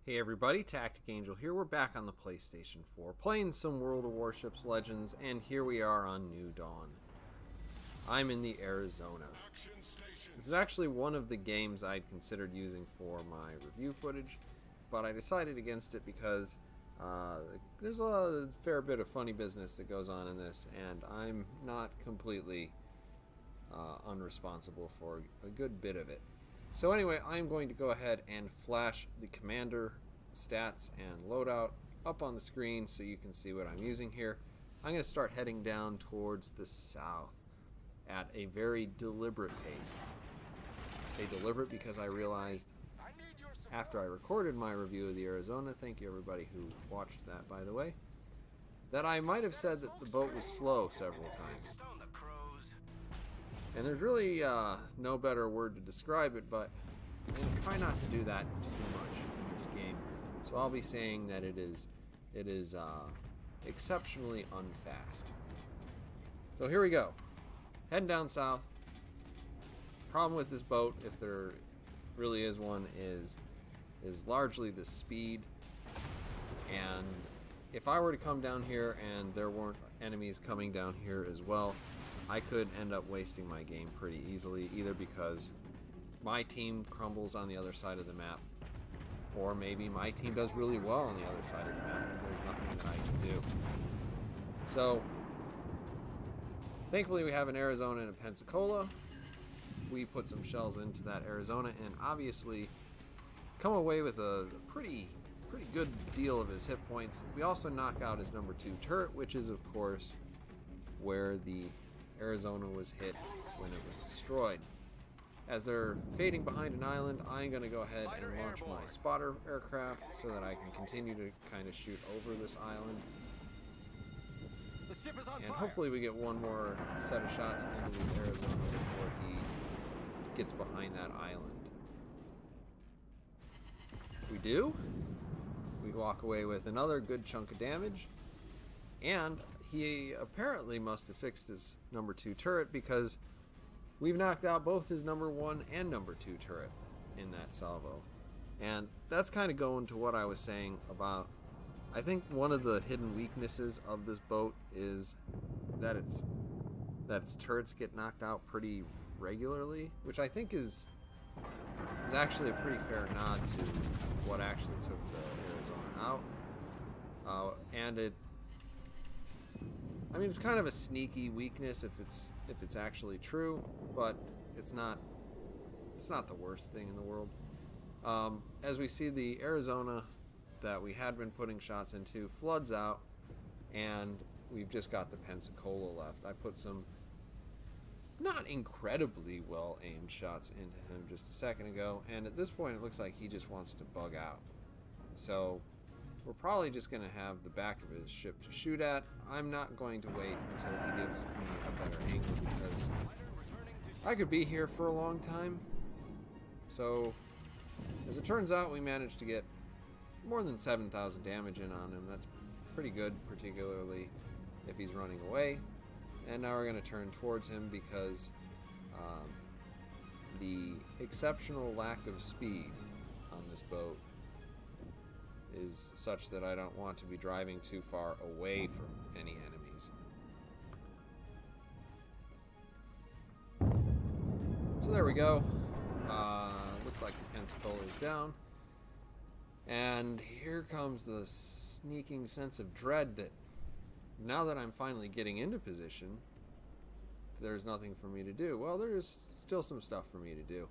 Hey everybody, Tactic Angel here. We're back on the PlayStation 4, playing some World of Warships Legends, and here we are on New Dawn. I'm in the Arizona. This is actually one of the games I'd considered using for my review footage, but I decided against it because there's a fair bit of funny business that goes on in this, and I'm not completely unresponsible for a good bit of it. So anyway, I'm going to go ahead and flash the commander stats and loadout up on the screen so you can see what I'm using here. I'm going to start heading down towards the south at a very deliberate pace. I say deliberate because I realized after I recorded my review of the Arizona, thank you everybody who watched that by the way, that I might have said that the boat was slow several times. And there's really no better word to describe it, but I'm going to try not to do that too much in this game. So I'll be saying that it is exceptionally unfast. So here we go. Heading down south. Problem with this boat, if there really is one, is largely the speed. And if I were to come down here and there weren't enemies coming down here as well, I could end up wasting my game pretty easily, either because my team crumbles on the other side of the map, or maybe my team does really well on the other side of the map and there's nothing that I can do. So, thankfully we have an Arizona and a Pensacola. We put some shells into that Arizona and obviously come away with a pretty good deal of his hit points. We also knock out his number 2 turret, which is of course where the Arizona was hit when it was destroyed. As they're fading behind an island, I'm going to go ahead and launch my spotter aircraft so that I can continue to kind of shoot over this island. And hopefully we get one more set of shots into this Arizona before he gets behind that island. We do. We walk away with another good chunk of damage. And he apparently must have fixed his number 2 turret because we've knocked out both his number 1 and number 2 turret in that salvo. And that's kind of going to what I was saying about, I think one of the hidden weaknesses of this boat is that its turrets get knocked out pretty regularly, which I think is actually a pretty fair nod to what actually took the Arizona out. I mean, it's kind of a sneaky weakness if it's actually true, but it's not the worst thing in the world. As we see, the Arizona that we had been putting shots into floods out, and we've just got the Pensacola left. I put some not incredibly well aimed shots into him just a second ago, and at this point it looks like he just wants to bug out. So we're probably just going to have the back of his ship to shoot at. I'm not going to wait until he gives me a better angle because I could be here for a long time. So, as it turns out, we managed to get more than 7,000 damage in on him. That's pretty good, particularly if he's running away. And now we're going to turn towards him because the exceptional lack of speed on this boat is such that I don't want to be driving too far away from any enemies. So there we go. Looks like the Pensacola is down. And here comes the sneaking sense of dread that now that I'm finally getting into position, there's nothing for me to do. Well, there's still some stuff for me to do.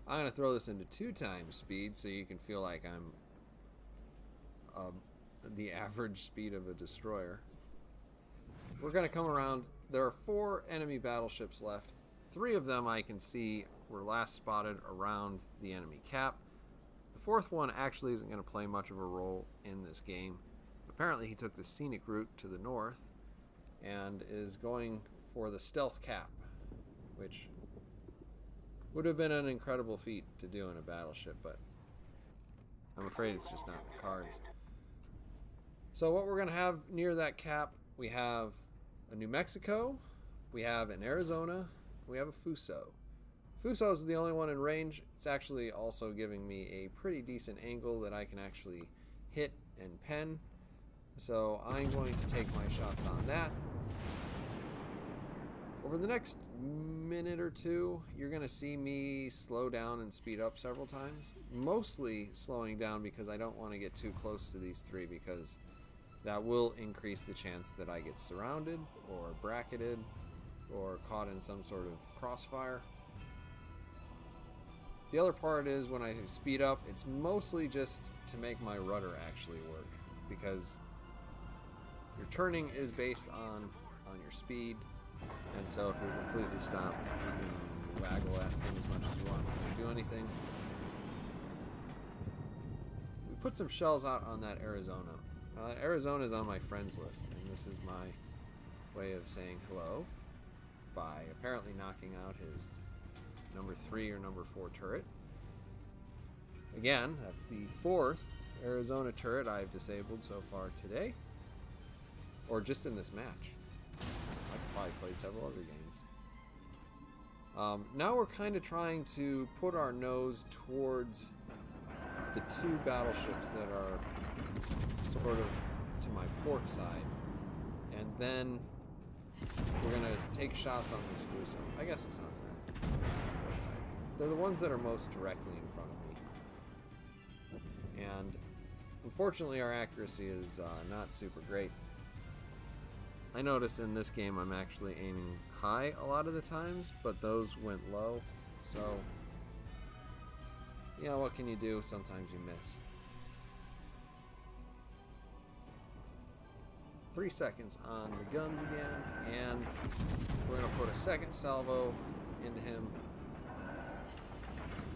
I'm going to throw this into 2 times speed so you can feel like I'm the average speed of a destroyer. We're going to come around. There are 4 enemy battleships left. 3 of them I can see were last spotted around the enemy cap. The 4th one actually isn't going to play much of a role in this game. Apparently he took the scenic route to the north and is going for the stealth cap, which would have been an incredible feat to do in a battleship, but I'm afraid it's just not in the cards. So what we're going to have near that cap, we have a New Mexico, we have an Arizona, we have a Fuso. Fuso is the only one in range. It's actually also giving me a pretty decent angle that I can actually hit and pen. So I'm going to take my shots on that. Over the next minute or two, you're going to see me slow down and speed up several times. Mostly slowing down because I don't want to get too close to these three, because that will increase the chance that I get surrounded or bracketed or caught in some sort of crossfire. The other part is when I speed up, it's mostly just to make my rudder actually work, because your turning is based on your speed, and so if you're completely stopped, you can waggle that thing as much as you want. You can do anything. We put some shells out on that Arizona. Arizona is on my friends list, and this is my way of saying hello by apparently knocking out his number 3 or number 4 turret. Again, that's the 4th Arizona turret I've disabled so far today, or just in this match. I've probably played several other games. Now we're kind of trying to put our nose towards the 2 battleships that are sort of to my port side, and then we're going to take shots on this Fuso. I guess it's not the port side. They're the ones that are most directly in front of me, and unfortunately our accuracy is not super great. I notice in this game I'm actually aiming high a lot of the times, but those went low, so yeah, what can you do? Sometimes you miss. 3 seconds on the guns again, and we're going to put a second salvo into him.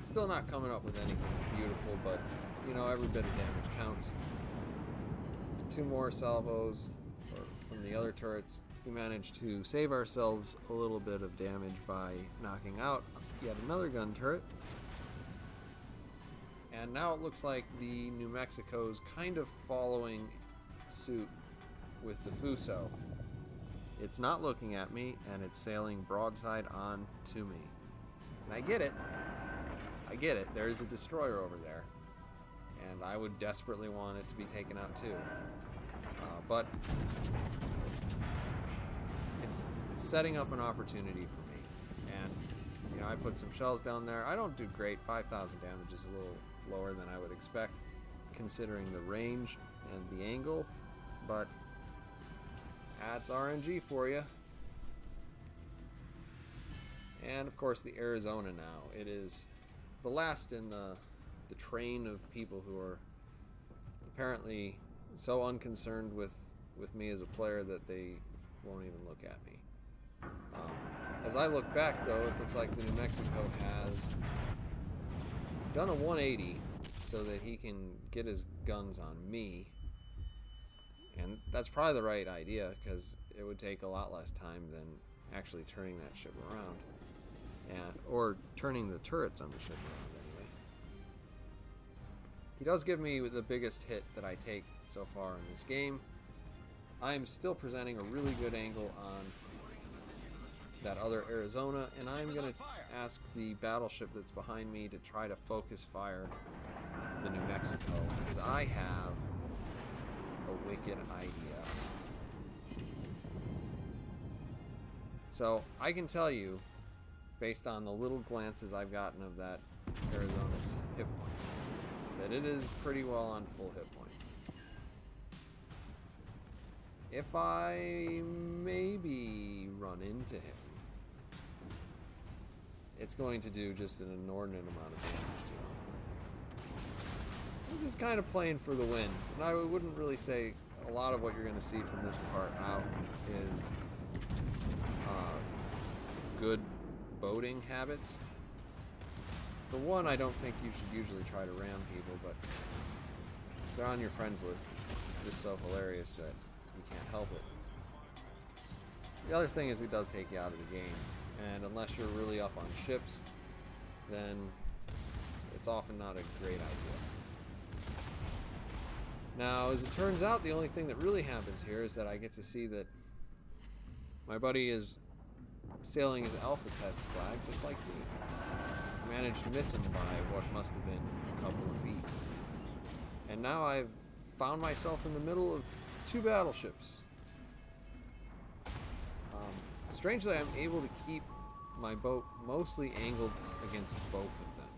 Still not coming up with anything beautiful, but you know, every bit of damage counts. 2 more salvos from the other turrets. We managed to save ourselves a little bit of damage by knocking out yet another gun turret. And now it looks like the New Mexico's kind of following suit with the Fuso. It's not looking at me, and it's sailing broadside on to me. And I get it. I get it. There's a destroyer over there, and I would desperately want it to be taken out too. But it's setting up an opportunity for me. And you know, I put some shells down there. I don't do great. 5,000 damage is a little lower than I would expect, considering the range and the angle, but that's RNG for you. And of course the Arizona now. It is the last in the train of people who are apparently so unconcerned with me as a player that they won't even look at me. As I look back though, it looks like the New Mexico has done a 180 so that he can get his guns on me. And that's probably the right idea, because it would take a lot less time than actually turning that ship around. Or turning the turrets on the ship around anyway. He does give me the biggest hit that I take so far in this game. I'm still presenting a really good angle on that other Arizona, and I'm going to ask the battleship that's behind me to try to focus fire the New Mexico, because I have a wicked idea. So I can tell you, based on the little glances I've gotten of that Arizona's hit points, that it is pretty well on full hit points. If I maybe run into him, it's going to do just an inordinate amount of damage to him. This is kind of playing for the win, and I wouldn't really say a lot of what you're going to see from this part out is good boating habits. For one, I don't think you should usually try to ram people, but if they're on your friends list, it's just so hilarious that you can't help it. The other thing is it does take you out of the game, and unless you're really up on ships, then it's often not a great idea. Now, as it turns out, the only thing that really happens here is that I get to see that my buddy is sailing his alpha test flag, just like me. managed to miss him by what must have been a couple of feet. And now I've found myself in the middle of 2 battleships. Strangely, I'm able to keep my boat mostly angled against both of them,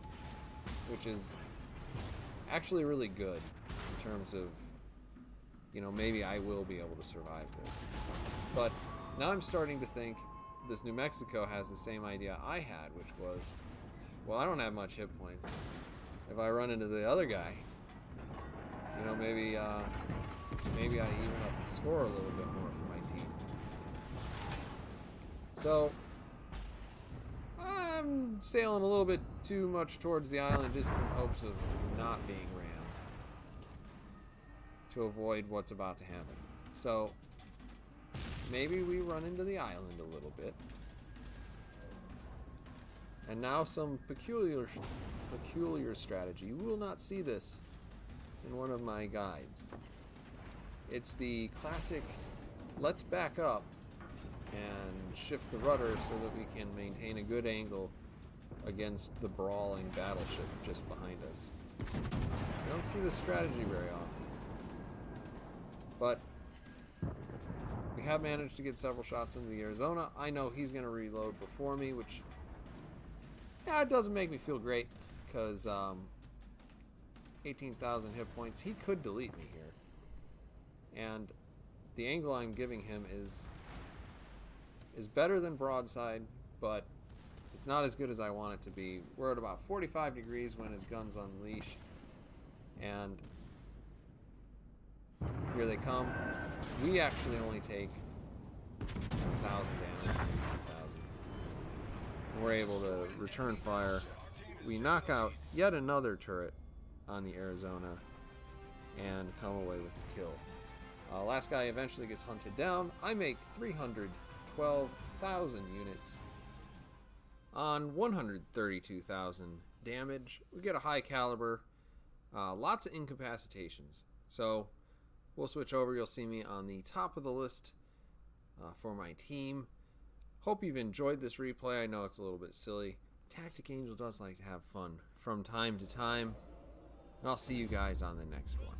which is actually really good in terms of, you know, maybe I will be able to survive this. But now I'm starting to think this New Mexico has the same idea I had, which was, well, I don't have much hit points. If I run into the other guy, you know, maybe I even up the score a little bit more for my team. So I'm sailing a little bit too much towards the island just in hopes of not being rammed to avoid what's about to happen. So maybe we run into the island a little bit. And now some peculiar strategy. You will not see this in one of my guides. It's the classic, let's back up and shift the rudder so that we can maintain a good angle against the brawling battleship just behind us. You don't see this strategy very often. But we have managed to get several shots into the Arizona. I know he's going to reload before me, which, yeah, it doesn't make me feel great, because 18,000 hit points. He could delete me here. And the angle I'm giving him is better than broadside, but it's not as good as I want it to be. We're at about 45 degrees when his gun's unleash, and here they come. We actually only take 1,000 damage, 2,000. We're able to return fire. We knock out yet another turret on the Arizona and come away with a kill. Last guy eventually gets hunted down. I make 312,000 units on 132,000 damage. We get a high caliber, lots of incapacitations. So we'll switch over. You'll see me on the top of the list for my team. Hope you've enjoyed this replay. I know it's a little bit silly. Tactic Angel does like to have fun from time to time. And I'll see you guys on the next one.